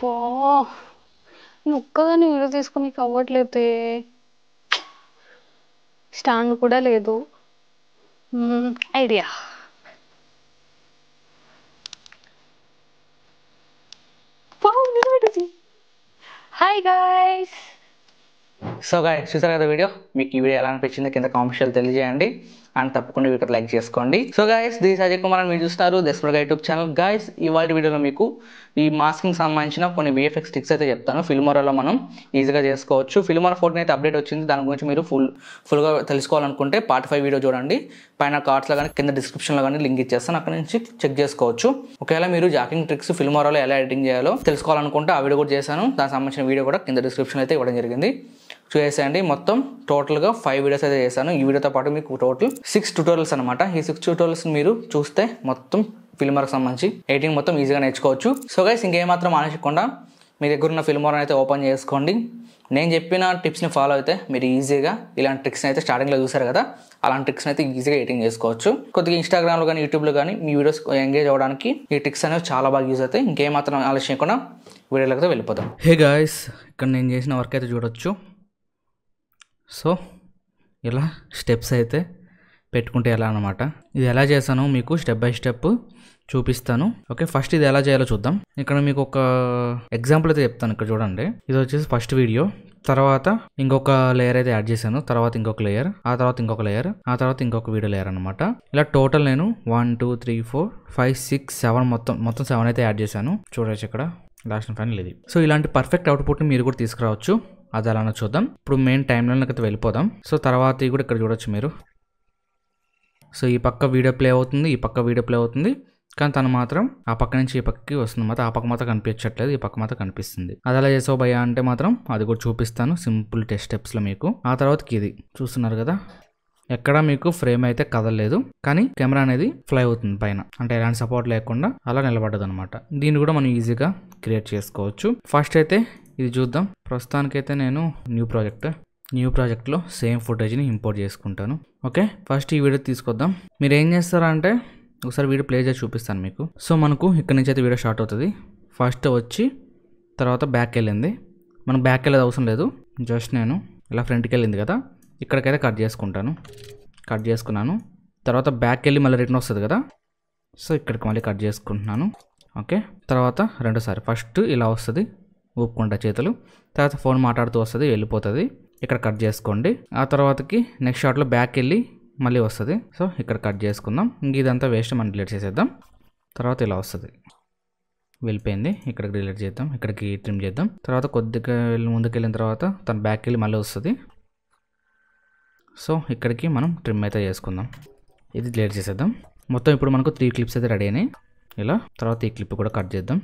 పో ఒక్కదాన్ని వీడియో తీసుకొని అవ్వట్లేదే. స్టాండ్ కూడా లేదు. Idea. Hi guys. So guys, చూసారు కదా వీడియో. మీకు ఈ వీడియో ఎలా అనిపించిందో కింద కామెంట్స్లో తెలియజేయండి. అండ్ తప్పకుండా వీడియో లైక్ చేసుకోండి. So guys, this Ajay Kumar అని మీరు చూస్తారు దెస్పరగా యూట్యూబ్ ఛానల్. గాయ్స్, ఇవాళ వీడియోలో మీకు ఈ మాస్కింగ్ సంబంధించిన కొన్ని VFX ట్రిక్స్ అయితే చెప్తాను. ఫిల్మోరాలో మనం ఈజీగా చేసుకోవచ్చు. ఫిల్మోరా 14 అయితే అప్డేట్ వచ్చింది. దాని గురించి మీరు ఫుల్గా తెలుసుకోవాలనుకుంటే పార్ట్ 5 వీడియో చూడండి. పైన కార్డ్స్లో కానీ కింద డిస్క్రిప్షన్లో కానీ లింక్ ఇచ్చేస్తాను, అక్కడ నుంచి చెక్ చేసుకోవచ్చు. ఒకవేళ మీరు జాకింగ్ ట్రిక్స్ ఫిల్మోరాలో ఎలా ఎడిటింగ్ చేయాలో తెలుసుకోవాలనుకుంటే ఆ వీడియో కూడా చేశాను. దానికి సంబంధించిన వీడియో కూడా కింద డిస్క్రిప్షన్ అయితే ఇవ్వడం జరిగింది. చూసేయండి. మొత్తం టోటల్గా 5 వీడియోస్ అయితే చేశాను. ఈ వీడియోతో పాటు మీకు టోటల్ 6 ట్యూటోరియల్స్ అనమాట. ఈ 6 ట్యూటోరియల్స్ మీరు చూస్తే మొత్తం ఫిల్మోరాకి సంబంధించి ఎడిటింగ్ మొత్తం ఈజీగా నేర్చుకోవచ్చు. సో గైస్, ఇంకేమాత్రం ఆలోచించకుండా మీ దగ్గర ఉన్న ఫిల్మోరా అయితే ఓపెన్ చేసుకోండి. నేను చెప్పిన టిప్స్ని ఫాలో అయితే మీరు ఈజీగా ఇలాంటి ట్రిక్స్ని అయితే స్టార్టింగ్లో చూసారు కదా, అలాంటి ట్రిక్స్ని అయితే ఈజీగా ఎడిటింగ్ చేసుకోవచ్చు. కొద్దిగా ఇన్స్టాగ్రామ్లో కానీ యూట్యూబ్లో కానీ మీ వీడియోస్ ఎంగేజ్ అవ్వడానికి ఈ ట్రిక్స్ అనేవి చాలా బాగా యూజ్ అవుతాయి. ఇంకేమాత్రం ఆలోచించకుండా వీడియోలోకి అయితే వెళ్ళిపోతాం. హే గాయ్స్, ఇక్కడ నేను చేసిన వర్క్ అయితే చూడొచ్చు. సో ఇలా స్టెప్స్ అయితే పెట్టుకుంటే ఎలా అనమాట. ఇది ఎలా చేశానో మీకు స్టెప్ బై స్టెప్ చూపిస్తాను. ఓకే, ఫస్ట్ ఇది ఎలా చేయాలో చూద్దాం. ఇక్కడ మీకు ఒక ఎగ్జాంపుల్ అయితే చెప్తాను. ఇక్కడ చూడండి, ఇది వచ్చేసి ఫస్ట్ వీడియో. తర్వాత ఇంకొక లేయర్ అయితే యాడ్ చేశాను. తర్వాత ఇంకొక లేయర్, ఆ తర్వాత ఇంకొక లేయర్, ఆ తర్వాత ఇంకొక వీడియో లేయర్ అనమాట. ఇలా టోటల్ నేను 1 2 3 4 5 6 7 మొత్తం 7 అయితే యాడ్ చేశాను. చూడవచ్చు ఇక్కడ లాస్ట్ ఫైనల్ ఇది. సో ఇలాంటి పర్ఫెక్ట్ అవుట్పుట్ని మీరు కూడా తీసుకురావచ్చు. అది అలానే చూద్దాం. ఇప్పుడు మెయిన్ టైంలైన్లోకి అయితే వెళ్ళిపోదాం. సో తర్వాత కూడా ఇక్కడ చూడొచ్చు మీరు. సో ఈ పక్క వీడియో ప్లే అవుతుంది, ఈ పక్క వీడియో ప్లే అవుతుంది, కానీ తను మాత్రం ఆ పక్క నుంచి ఈ పక్కకి వస్తుంది మాత్రం. ఆ పక్క మాత్రం కనిపించట్లేదు, ఈ పక్క మాత్రం కనిపిస్తుంది. అది అలా చేసావు భయ్యా అంటే మాత్రం అది కూడా చూపిస్తాను సింపుల్ టెస్ట్ స్టెప్స్లో మీకు. ఆ తర్వాతకి ఇది చూస్తున్నారు కదా, ఎక్కడ మీకు ఫ్రేమ్ అయితే కదలలేదు, కానీ కెమెరా అనేది ఫ్లై అవుతుంది పైన, అంటే ఎలాంటి సపోర్ట్ లేకుండా అలా నిలబడ్డది అనమాట. దీన్ని కూడా మనం ఈజీగా క్రియేట్ చేసుకోవచ్చు. ఫస్ట్ అయితే ఇది చూద్దాం. ప్రస్తుతానికైతే నేను న్యూ ప్రాజెక్ట్లో సేమ్ ఫుటేజ్ని ఇంపోర్ట్ చేసుకుంటాను. ఓకే, ఫస్ట్ ఈ వీడియో తీసుకొద్దాం. మీరు ఏం చేస్తారంటే ఒకసారి వీడియో ప్లే చేసి చూపిస్తాను మీకు. సో మనకు ఇక్కడ నుంచి అయితే వీడియో స్టార్ట్ అవుతుంది. ఫస్ట్ వచ్చి తర్వాత బ్యాక్ వెళ్ళింది. మనం బ్యాక్ వెళ్ళేది అవసరం లేదు, జస్ట్ నేను ఇలా ఫ్రంట్కి వెళ్ళింది కదా, ఇక్కడికైతే కట్ చేసుకున్నాను. తర్వాత బ్యాక్ వెళ్ళి మళ్ళీ రిటర్న్ వస్తుంది కదా, సో ఇక్కడికి మళ్ళీ కట్ చేసుకుంటున్నాను. ఓకే, తర్వాత రెండోసారి ఫస్ట్ ఇలా వస్తుంది ఊపుకుంటా చేతులు, తర్వాత ఫోన్ మాట్లాడుతూ వస్తుంది, వెళ్ళిపోతుంది. ఇక్కడ కట్ చేసుకోండి. ఆ తర్వాతకి నెక్స్ట్ షాట్లో బ్యాక్ వెళ్ళి మళ్ళీ వస్తుంది. సో ఇక్కడ కట్ చేసుకుందాం. ఇంక ఇదంతా వేస్ట్, మనం డిలీట్ చేసేద్దాం. తర్వాత ఇలా వస్తుంది, వెళ్ళిపోయింది. ఇక్కడికి డిలీట్ చేద్దాం, ఇక్కడికి ట్రిమ్ చేద్దాం. తర్వాత కొద్దిగా ముందుకు వెళ్ళిన తర్వాత తను బ్యాక్ వెళ్ళి మళ్ళీ వస్తుంది. సో ఇక్కడికి మనం ట్రిమ్ అయితే చేసుకుందాం. ఇది డిలీట్ చేసేద్దాం. మొత్తం ఇప్పుడు మనకు 3 క్లిప్స్ అయితే రెడీ అయినాయి ఇలా. తర్వాత ఈ క్లిప్ కూడా కట్ చేద్దాం.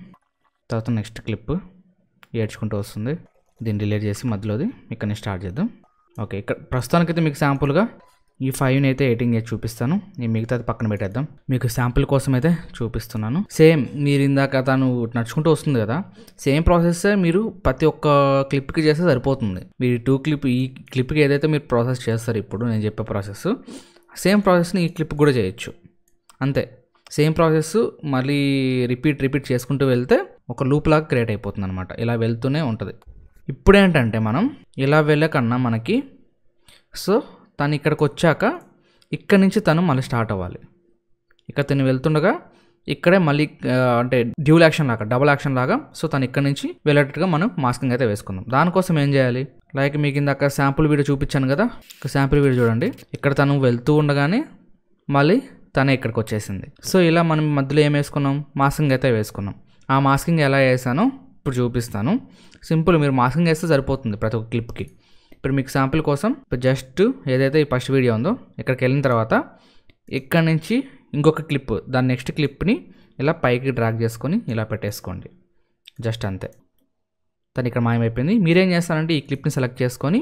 తర్వాత నెక్స్ట్ క్లిప్ ఏడ్చుకుంటూ వస్తుంది, దీన్ని డిలీట్ చేసి మధ్యలోది ఇక్కడ నుంచి స్టార్ట్ చేద్దాం. ఓకే, ఇక్కడ ప్రస్తుతానికైతే మీకు శాంపుల్గా ఈ 5ని అయితే ఎడిటింగ్ చేసి చూపిస్తాను. నేను మిగతాది పక్కన పెట్టేద్దాం, మీకు శాంపుల్ కోసం అయితే చూపిస్తున్నాను. సేమ్ మీరు ఇందాక తను నడుచుకుంటూ వస్తుంది కదా, సేమ్ ప్రాసెస్ మీరు ప్రతి ఒక్క క్లిప్కి చేస్తే సరిపోతుంది. మీరు ఈ క్లిప్కి ఏదైతే మీరు ప్రాసెస్ చేస్తారు ఇప్పుడు నేను చెప్పే ప్రాసెస్, సేమ్ ప్రాసెస్ని ఈ క్లిప్ కూడా చేయొచ్చు. అంతే, సేమ్ ప్రాసెస్ మళ్ళీ రిపీట్ చేసుకుంటూ వెళ్తే ఒక లూప్ లాగా క్రియేట్ అయిపోతుంది అనమాట. ఇలా వెళ్తూనే ఉంటుంది. ఇప్పుడు ఏంటంటే మనం ఇలా వెళ్ళకన్నా మనకి, సో తను ఇక్కడికి వచ్చాక ఇక్కడి నుంచి తను మళ్ళీ స్టార్ట్ అవ్వాలి. ఇక్కడ తను వెళ్తుండగా ఇక్కడే మళ్ళీ అంటే డ్యూల్ యాక్షన్ లాగా, డబుల్ యాక్షన్ లాగా, సో తను ఇక్కడ నుంచి వెళ్ళేటట్టుగా మనం మాస్కింగ్ అయితే వేసుకుందాం. దానికోసం ఏం చేయాలి, లైక్ మీకు ఇందాక శాంపుల్ వీడియో చూపించాను కదా, శాంపుల్ వీడియో చూడండి. ఇక్కడ తను వెళ్తూ ఉండగానే మళ్ళీ తనే ఇక్కడికి వచ్చేసింది. సో ఇలా మనం మధ్యలో ఏం వేసుకున్నాం, మాస్కింగ్ అయితే వేసుకున్నాం. ఆ మాస్కింగ్ ఎలా వేసానో ఇప్పుడు చూపిస్తాను. సింపుల్, మీరు మాస్కింగ్ వేస్తే సరిపోతుంది ప్రతి ఒక్క క్లిప్కి. ఇప్పుడు మీకు శాంపుల్ కోసం జస్ట్ ఏదైతే ఈ ఫస్ట్ వీడియో ఉందో ఇక్కడికి వెళ్ళిన తర్వాత ఇక్కడ నుంచి ఇంకొక క్లిప్, దాని నెక్స్ట్ క్లిప్ని ఇలా పైకి డ్రాగ్ చేసుకొని ఇలా పెట్టేసుకోండి. జస్ట్ అంతే, తను ఇక్కడ మాయమైపోయింది. మీరేం చేస్తారంటే ఈ క్లిప్ని సెలెక్ట్ చేసుకొని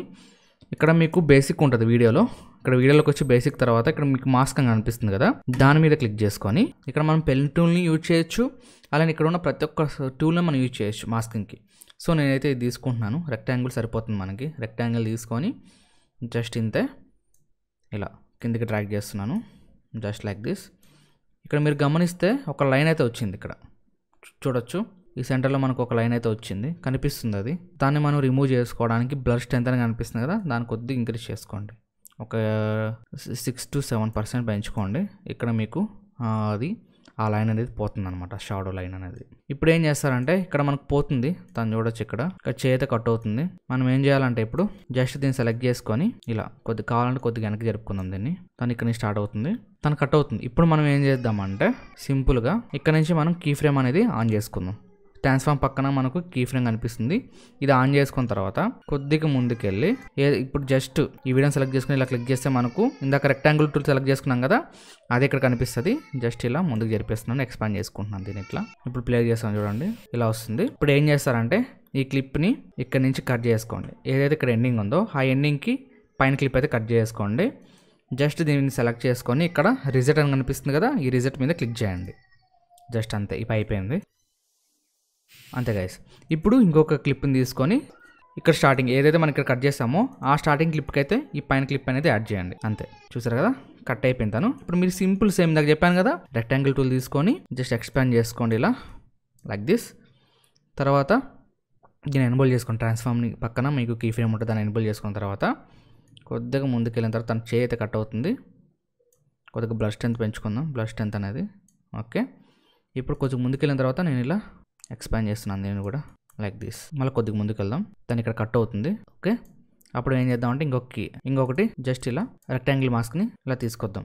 ఇక్కడ మీకు బేసిక్ ఉంటుంది వీడియోలో, ఇక్కడ వీడియోలోకి వచ్చి బేసిక్ తర్వాత ఇక్కడ మీకు మాస్కింగ్ అనిపిస్తుంది కదా, దాని మీద క్లిక్ చేసుకొని ఇక్కడ మనం పెన్ టూల్ని యూజ్ చేయొచ్చు, అలానే ఇక్కడ ఉన్న ప్రతి ఒక్క టూల్ని మనం యూజ్ చేయొచ్చు మాస్కింగ్కి. సో నేనైతే ఇది తీసుకుంటున్నాను, రెక్టాంగిల్ సరిపోతుంది మనకి. రెక్టాంగిల్ తీసుకొని జస్ట్ ఇంతే ఇలా కిందికి డ్రాగ్ చేస్తున్నాను, జస్ట్ లైక్ దిస్. ఇక్కడ మీరు గమనిస్తే ఒక లైన్ అయితే వచ్చింది, ఇక్కడ చూడొచ్చు. ఈ సెంటర్లో మనకు ఒక లైన్ అయితే వచ్చింది, కనిపిస్తుంది. అది దాన్ని మనం రిమూవ్ చేసుకోవడానికి బ్లర్ స్ట్రెంత్ అని కనిపిస్తుంది కదా, దాన్ని కొద్దిగా ఇంక్రీజ్ చేసుకోండి. ఒక 6 to 7% పెంచుకోండి. ఇక్కడ మీకు అది ఆ లైన్ అనేది పోతుంది అనమాట, షాడో లైన్ అనేది. ఇప్పుడు ఏం చేస్తారంటే ఇక్కడ మనకు పోతుంది, తను చూడొచ్చు. ఇక్కడ చేత కట్ అవుతుంది. మనం ఏం చేయాలంటే ఇప్పుడు జస్ట్ దీన్ని సెలెక్ట్ చేసుకొని ఇలా కావాలంటే కొద్దిగా వెనక్కి జరుపుకుందాం దీన్ని. తను ఇక్కడ నుంచి స్టార్ట్ అవుతుంది, తను కట్ అవుతుంది. ఇప్పుడు మనం ఏం చేద్దామంటే సింపుల్గా ఇక్కడ నుంచి మనం కీ ఫ్రేమ్ అనేది ఆన్ చేసుకుందాం. ట్రాన్స్ఫార్మ్ పక్కన మనకు కీ ఫ్రేమ్ కనిపిస్తుంది. ఇది ఆన్ చేసుకున్న తర్వాత కొద్దిగా ముందుకెళ్ళి ఇప్పుడు జస్ట్ ఈ వీడియోని సెలెక్ట్ చేసుకుని ఇలా క్లిక్ చేస్తే మనకు ఇందాక రెక్టాంగిల్ టూల్ సెలెక్ట్ చేసుకున్నాం కదా, అది ఇక్కడ కనిపిస్తుంది. జస్ట్ ఇలా ముందుకు జరిపేస్తున్నాను, ఎక్స్పాండ్ చేసుకుంటున్నాను దీన్ని ఇట్లా. ఇప్పుడు ప్లే చేస్తాను చూడండి, ఇలా వస్తుంది. ఇప్పుడు ఏం చేస్తారంటే ఈ క్లిప్ని ఇక్కడ నుంచి కట్ చేసుకోండి. ఏదైతే ఇక్కడ ఎండింగ్ ఉందో ఆ ఎండింగ్కి పైన క్లిప్ అయితే కట్ చేసుకోండి. జస్ట్ దీన్ని సెలెక్ట్ చేసుకొని ఇక్కడ రిజెట్ అని కనిపిస్తుంది కదా, ఈ రిజెట్ మీద క్లిక్ చేయండి. జస్ట్ అంతే, ఇప్పుడు అయిపోయింది. అంతే గైస్. ఇప్పుడు ఇంకొక క్లిప్ని తీసుకొని ఇక్కడ స్టార్టింగ్ ఏదైతే మనం ఇక్కడ కట్ చేస్తామో ఆ స్టార్టింగ్ క్లిప్కి అయితే ఈ పైన క్లిప్ అనేది యాడ్ చేయండి. అంతే, చూసారు కదా కట్ అయిపోయింది. ఇప్పుడు మీరు సింపుల్ సేమ్ దాకా చెప్పాను కదా, రెక్టాంగిల్ టూల్ తీసుకొని జస్ట్ ఎక్స్పాండ్ చేసుకోండి ఇలా లైక్ దిస్. తర్వాత దీన్ని ఎనేబుల్ చేసుకోండి. ట్రాన్స్ఫార్మ్ని పక్కన మీకు కీ ఫ్రేమ్ ఉంటుంది, దాన్ని ఎనేబుల్ చేసుకున్న తర్వాత కొద్దిగా ముందుకు వెళ్ళిన తర్వాత తన చేయి అయితే కట్ అవుతుంది. కొద్దిగా బ్లడ్ స్ట్రెంత్ పెంచుకుందాం, బ్లడ్ స్ట్రెంత్ అనేది. ఓకే, ఇప్పుడు కొంచెం ముందుకు వెళ్ళిన తర్వాత నేను ఇలా ఎక్స్పాండ్ చేస్తున్నాను నేను కూడా లైక్ దిస్. మళ్ళీ కొద్దిగా ముందుకు వెళ్దాం, దాన్ని ఇక్కడ కట్ అవుతుంది. ఓకే, అప్పుడు ఏం చేద్దామంటే ఇంకొకటి జస్ట్ ఇలా రెక్టాంగిల్ మాస్క్ని ఇలా తీసుకొద్దాం.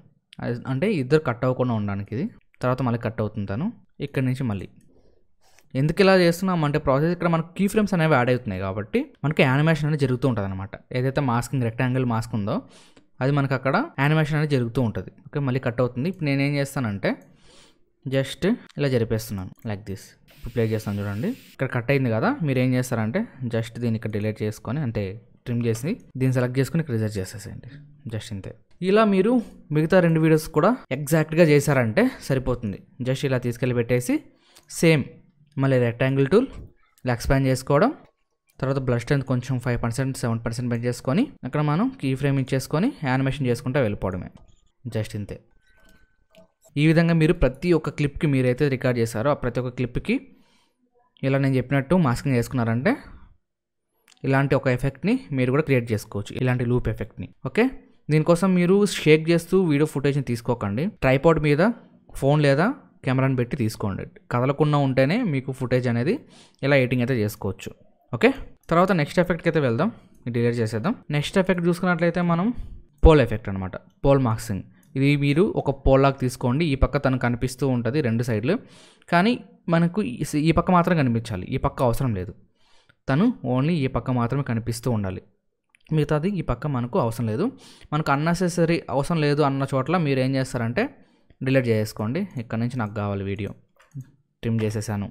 అంటే ఇద్దరు కట్ అవ్వకుండా ఉండడానికి ఇది. తర్వాత మళ్ళీ కట్ అవుతుంది తను. ఇక్కడ నుంచి మళ్ళీ ఎందుకు ఇలా చేస్తున్నాం అంటే ప్రాసెస్ ఇక్కడ మనకు కీ ఫ్రేమ్స్ అనేవి యాడ్ అవుతున్నాయి కాబట్టి మనకి యానిమేషన్ అనేది జరుగుతూ ఉంటుంది అనమాట. ఏదైతే మాస్కింగ్ రెక్టాంగిల్ మాస్క్ ఉందో అది మనకు అక్కడ యానిమేషన్ అనేది జరుగుతూ ఉంటుంది. ఓకే, మళ్ళీ కట్ అవుతుంది. ఇప్పుడు నేనేం చేస్తానంటే జస్ట్ ఇలా జరిపేస్తున్నాను లైక్ దిస్. ఇప్పుడు ప్లే చేస్తాను చూడండి, ఇక్కడ కట్ అయింది కదా. మీరు ఏం చేస్తారంటే జస్ట్ దీన్ని ఇక్కడ డిలీట్ చేసుకొని అంటే ట్రిమ్ చేసి దీన్ని సెలెక్ట్ చేసుకుని ఇక్కడ రిజెక్ట్ చేసేసేయండి. జస్ట్ ఇంతే. ఇలా మీరు మిగతా 2 వీడియోస్ కూడా ఎగ్జాక్ట్గా చేశారంటే సరిపోతుంది. జస్ట్ ఇలా తీసుకెళ్ళి పెట్టేసి సేమ్ మళ్ళీ రెక్టాంగిల్ టూల్ ఇలా ఎక్స్పాండ్ చేసుకోవడం. తర్వాత బ్లడ్ స్ట్రెంత్ కొంచెం 5% 7% పెంచ్ చేసుకొని అక్కడ మనం కీ ఫ్రేమ్ ఇచ్చేసుకొని యానిమేషన్ చేసుకుంటూ వెళ్ళిపోవడమే. జస్ట్ ఇంతే. ఈ విధంగా మీరు ప్రతి ఒక్క క్లిప్కి మీరైతే రికార్డ్ చేశారో ఆ ప్రతి ఒక్క క్లిప్కి ఇలా నేను చెప్పినట్టు మాస్కింగ్ చేసుకున్నారంటే ఇలాంటి ఒక ఎఫెక్ట్ని మీరు కూడా క్రియేట్ చేసుకోవచ్చు, ఇలాంటి లూప్ ఎఫెక్ట్ని. ఓకే, దీనికోసం మీరు షేక్ చేస్తూ వీడియో ఫుటేజ్ని తీసుకోకండి. ట్రైపాడ్ మీద ఫోన్ లేదా కెమెరాని పెట్టి తీసుకోండి. కదలకుండా ఉంటేనే మీకు ఫుటేజ్ అనేది ఇలా ఎడిటింగ్ అయితే చేసుకోవచ్చు. ఓకే, తర్వాత నెక్స్ట్ ఎఫెక్ట్కి అయితే వెళ్దాం. డిలీట్ చేసేద్దాం. నెక్స్ట్ ఎఫెక్ట్ చూసుకున్నట్లయితే మనం పోల్ ఎఫెక్ట్ అనమాట, పోల్ మాస్కింగ్. ఇది మీరు ఒక పోల్ లాగా తీసుకోండి. ఈ పక్క తను కనిపిస్తూ ఉంటుంది 2 సైడ్లు, కానీ మనకు ఈ పక్క మాత్రం కనిపించాలి, ఈ పక్క అవసరం లేదు. తను ఓన్లీ ఈ పక్క మాత్రమే కనిపిస్తూ ఉండాలి, మిగతాది ఈ పక్క మనకు అవసరం లేదు. మనకు అన్నెసెసరీ అవసరం లేదు అన్న చోట్ల మీరు ఏం చేస్తారంటే డిలీట్ చేసుకోండి. ఇక్కడ నుంచి నాకు కావాలి వీడియో ట్రిమ్ చేసేసాను.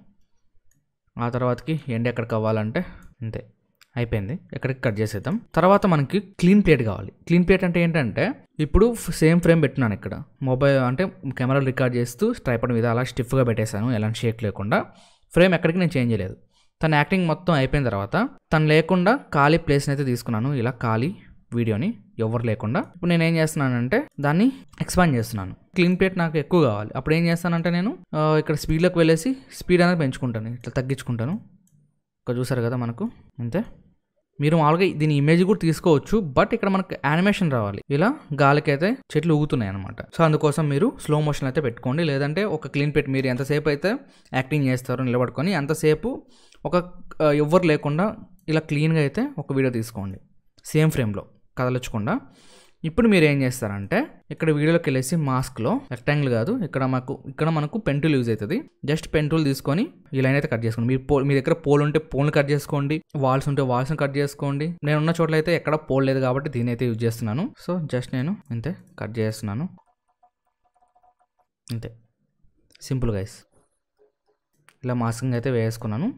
ఆ తర్వాతకి ఎండ్ ఎక్కడికి అవ్వాలంటే అంతే, అయిపోయింది. ఎక్కడికి కట్ చేసేద్దాం. తర్వాత మనకి క్లీన్ ప్లేట్ కావాలి. క్లీన్ ప్లేట్ అంటే ఏంటంటే ఇప్పుడు సేమ్ ఫ్రేమ్ పెట్టినాను ఇక్కడ, మొబైల్ అంటే కెమెరాలో రికార్డ్ చేస్తూ ట్రైపాడ్ మీద అలా స్టిఫ్గా పెట్టేశాను, ఎలాంటి షేక్ లేకుండా. ఫ్రేమ్ ఎక్కడికి నేను చేంజ్ చేయలేదు. తన యాక్టింగ్ మొత్తం అయిపోయిన తర్వాత తను లేకుండా ఖాళీ ప్లేస్ని అయితే తీసుకున్నాను, ఇలా ఖాళీ వీడియోని ఎవరు లేకుండా. ఇప్పుడు నేను ఏం చేస్తున్నానంటే దాన్ని ఎక్స్పాండ్ చేస్తున్నాను. క్లీన్ ప్లేట్ నాకు ఎక్కువ కావాలి. అప్పుడు ఏం చేస్తానంటే నేను ఇక్కడ స్పీడ్లోకి వెళ్ళేసి స్పీడ్ అనేది పెంచుకుంటాను, ఇట్లా తగ్గించుకుంటాను. ఇక్కడ చూసారు కదా మనకు అంతే. మీరు మామూలుగా దీని ఇమేజ్ కూడా తీసుకోవచ్చు, బట్ ఇక్కడ మనకు యానిమేషన్ రావాలి. ఇలా గాలికి అయితే చెట్లు ఊగుతున్నాయి అనమాట. సో అందుకోసం మీరు స్లో మోషన్ అయితే పెట్టుకోండి, లేదంటే ఒక క్లీన్ ప్లేట్ మీరు ఎంతసేపు అయితే యాక్టింగ్ చేస్తారో నిలబడుకొని అంతసేపు ఒక ఎవ్వరు లేకుండా ఇలా క్లీన్గా అయితే ఒక వీడియో తీసుకోండి, సేమ్ ఫ్రేమ్లో కదలచకుండా. ఇప్పుడు మీరు ఏం చేస్తారంటే ఇక్కడ వీడియోలోకి వెళ్ళేసి మాస్క్లో రెక్టాంగిల్ కాదు, ఇక్కడ మనకు పెన్ టూల్ యూజ్ అవుతుంది. జస్ట్ పెన్ టూల్ తీసుకొని ఈ లైన్ అయితే కట్ చేసుకోండి. మీ దగ్గర పోల్ ఉంటే పోల్ని కట్ చేసుకోండి, వాల్స్ ఉంటే వాల్స్ని కట్ చేసుకోండి. నేను ఉన్న చోట్ల అయితే ఎక్కడ పోల్ లేదు కాబట్టి దీని అయితే యూజ్ చేస్తున్నాను. సో జస్ట్ నేను అంతే కట్ చేస్తున్నాను, అంతే సింపుల్ గైస్. ఇలా మాస్కింగ్ అయితే వేసుకున్నాను.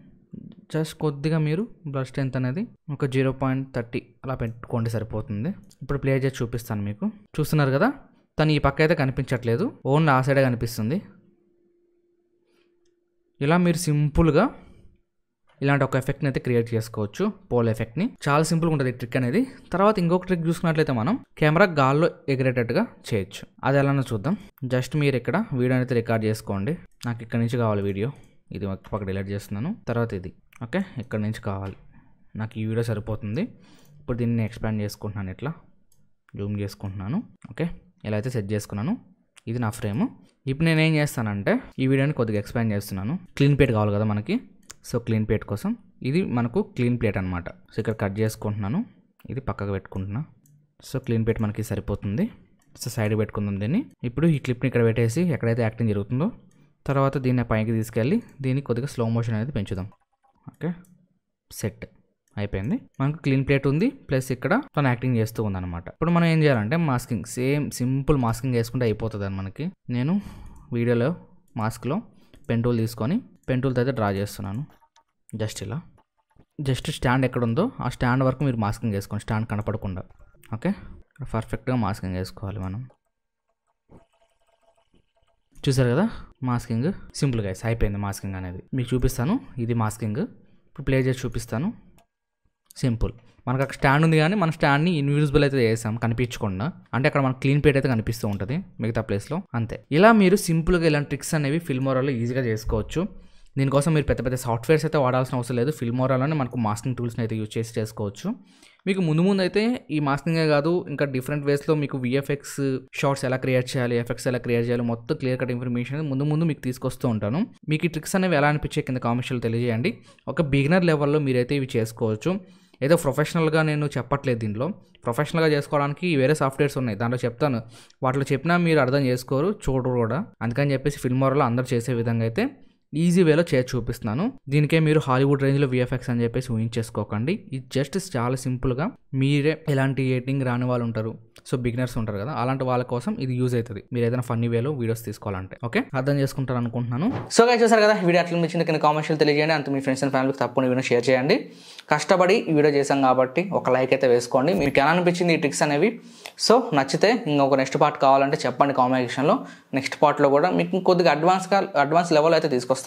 జస్ట్ కొద్దిగా మీరు బ్లడ్ స్ట్రెంత్ అనేది ఒక 0.30 అలా పెట్టుకోండి సరిపోతుంది. ఇప్పుడు ప్లే చేసి చూపిస్తాను మీకు. చూస్తున్నారు కదా, తను ఈ పక్క అయితే కనిపించట్లేదు, ఓన్లీ ఆ సైడే కనిపిస్తుంది. ఇలా మీరు సింపుల్గా ఇలాంటి ఒక ఎఫెక్ట్ని అయితే క్రియేట్ చేసుకోవచ్చు, పోల్ ఎఫెక్ట్ని. చాలా సింపుల్గా ఉంటుంది ఈ ట్రిక్ అనేది. తర్వాత ఇంకొక ట్రిక్ చూసుకున్నట్లయితే మనం కెమెరా గాల్లో ఎగిరేటట్టుగా చేయొచ్చు. అది ఎలానో చూద్దాం. జస్ట్ మీరు ఇక్కడ వీడియో అయితే రికార్డ్ చేసుకోండి. నాకు ఇక్కడ నుంచి కావాలి వీడియో, ఇది పక్క డిలీట్ చేస్తున్నాను. తర్వాత ఇది ఓకే, ఇక్కడ నుంచి కావాలి నాకు ఈ వీడియో సరిపోతుంది. ఇప్పుడు దీన్ని ఎక్స్పాండ్ చేసుకుంటున్నాను, ఇట్లా జూమ్ చేసుకుంటున్నాను. ఓకే, ఇలా అయితే సెట్ చేసుకున్నాను. ఇది నా ఫ్రేమ్. ఇప్పుడు నేను ఏం చేస్తానంటే ఈ వీడియోని కొద్దిగా ఎక్స్పాండ్ చేస్తున్నాను. క్లీన్ ప్లేట్ కావాలి కదా మనకి, సో క్లీన్ ప్లేట్ కోసం ఇది మనకు క్లీన్ ప్లేట్ అనమాట. సో ఇక్కడ కట్ చేసుకుంటున్నాను, ఇది పక్కకు పెట్టుకుంటున్నా. సో క్లీన్ ప్లేట్ మనకి సరిపోతుంది. సో సైడ్ పెట్టుకుందాం దీన్ని. ఇప్పుడు ఈ క్లిప్ని ఇక్కడ పెట్టేసి ఎక్కడైతే యాక్టింగ్ జరుగుతుందో తర్వాత దీన్ని పైకి తీసుకెళ్ళి దీన్ని కొద్దిగా స్లో మోషన్ అనేది పెంచుదాం. ఓకే, సెట్ అయిపోయింది. మనకు క్లీన్ ప్లేట్ ఉంది, ప్లస్ ఇక్కడ తను యాక్టింగ్ చేస్తూ ఉందన్నమాట. ఇప్పుడు మనం ఏం చేయాలంటే మాస్కింగ్, సేమ్ సింపుల్ మాస్కింగ్ వేసుకుంటే అయిపోతుంది అని మనకి. నేను వీడియోలో మాస్క్లో పెన్ టూల్ తీసుకొని పెన్ టూల్తో అయితే డ్రా చేస్తున్నాను. జస్ట్ ఇలా, జస్ట్ స్టాండ్ ఎక్కడ ఉందో ఆ స్టాండ్ వరకు మీరు మాస్కింగ్ వేసుకోండి, స్టాండ్ కనపడకుండా. ఓకే, పర్ఫెక్ట్గా మాస్కింగ్ వేసుకోవాలి మనం. చూసారు కదా మాస్కింగ్, సింపుల్గా అయిపోయింది మాస్కింగ్ అనేది. మీకు చూపిస్తాను, ఇది మాస్కింగ్. ఇప్పుడు ప్లే చేసి చూపిస్తాను. సింపుల్, మనకు అక్కడ స్టాండ్ ఉంది కానీ మన స్టాండ్ని ఇన్విజిబుల్ అయితే చేసాం కనిపించకుండా, అంటే అక్కడ మనకు క్లీన్ ప్లేట్ అయితే కనిపిస్తూ ఉంటుంది మిగతా ప్లేస్లో, అంతే. ఇలా మీరు సింపుల్గా ఇలాంటి ట్రిక్స్ అనేవి ఫిల్మోరాలో ఈజీగా చేసుకోవచ్చు. దీనికోసం మీరు పెద్ద పెద్ద సాఫ్ట్వేర్స్ అయితే వాడాల్సిన అవసరం లేదు. ఫిల్మోరాలోనే మనకు మాస్కింగ్ టూల్స్ని అయితే యూజ్ చేసి చేసుకోవచ్చు. మీకు ముందు అయితే ఈ మాస్కింగే కాదు, ఇంకా డిఫరెంట్ వేస్లో మీకు విఎఫ్ఎక్స్ షార్ట్స్ ఎలా క్రియేట్ చేయాలి, ఎఫెక్ట్స్ ఎలా క్రియేట్ చేయాలి, మొత్తం క్లియర్ కట్ ఇన్ఫర్మేషన్ ముందు మీకు తీసుకొస్తూ ఉంటాను. మీకు ఈ ట్రిక్స్ అనేవి ఎలా అనిపించే కింద కామెంట్స్లో తెలియజేయండి. ఒక బిగినర్ లెవెల్లో మీరైతే ఇవి చేసుకోవచ్చు. ఏదో ప్రొఫెషనల్గా నేను చెప్పట్లేదు, దీంట్లో ప్రొఫెషనల్గా చేసుకోవడానికి వేరే సాఫ్ట్వేర్స్ ఉన్నాయి, దాంట్లో చెప్తాను. వాటిలో చెప్పినా మీరు అర్థం చేసుకోరు, చూడరు కూడా. అందుకని చెప్పేసి ఫిల్మోరాలో అందరూ చేసే విధంగా అయితే ఈజీ వేలో చేసి చూపిస్తున్నాను. దీనికే మీరు హాలీవుడ్ రేంజ్లో విఎఫ్ఎక్స్ అని చెప్పేసి ఊహించేసుకోకండి. ఇది జస్ట్ చాలా సింపుల్గా మీరే ఎలాంటి ఎడిటింగ్ రాని వాళ్ళు ఉంటారు, సో బిగినర్స్ ఉంటారు కదా, అలాంటి వాళ్ళ కోసం ఇది యూజ్ అవుతుంది. మీరు ఏదైనా ఫన్నీ వేలో వీడియోస్ తీసుకోవాలంటే. ఓకే, అర్థం చేసుకుంటారు అనుకుంటున్నాను. సో గైస్, చూసారు కదా వీడియో అట్లా నచ్చింది కింద కామెంట్స్లో తెలియజేయండి. అంత మీ ఫ్రెండ్స్ అండ్ ఫ్యామిలీకి తప్పకుండా వీడియో షేర్ చేయండి. కష్టపడి ఈ వీడియో చేశాం కాబట్టి ఒక లైక్ అయితే వేసుకోండి. మీకు ఎలా అనిపించింది ఈ ట్రిక్స్ అనేవి? సో నచ్చితే ఇంకొక నెక్స్ట్ పార్ట్ కావాలంటే చెప్పండి కామెంట్ సెక్షన్లో. నెక్స్ట్ పార్ట్లో కూడా మీకు కొద్దిగా అడ్వాన్స్ లెవెల్ అయితే తీసుకొస్తాను.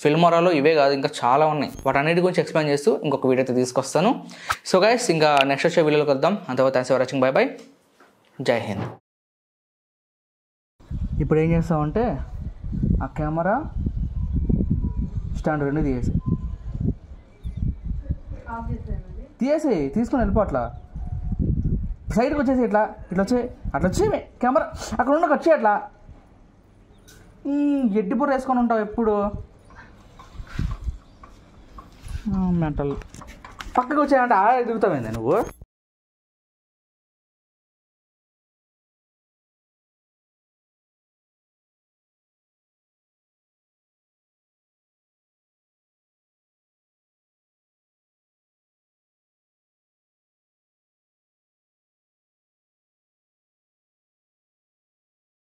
ఫిల్మోరాలో ఇవే కాదు, ఇంకా చాలా ఉన్నాయి. వాటన్నిటి గురించి ఎక్స్ప్లెయిన్ చేస్తూ ఇంకొక వీడియో అయితే తీసుకొస్తాను. సో గైస్, ఇంకా నెక్స్ట్ వచ్చే వీడియోలోకి వద్దాం. అంతవరకు thanks for watching. By by, జై హింద్. ఇప్పుడు ఏం చేస్తామంటే ఆ కెమెరా స్టాండ్ రెండు తీసుకొని వెళ్ళిపో. అట్లా సైడ్కి వచ్చేసి ఇట్లా అట్లా వచ్చి కెమెరా అక్కడ ఉన్న వచ్చి అట్లా ఎడ్డి బుర్ర వేసుకొని ఉంటావు ఎప్పుడు. మెంటల్ పక్కకు వచ్చాయంటే ఆడ దిగుతామైంది నువ్వు.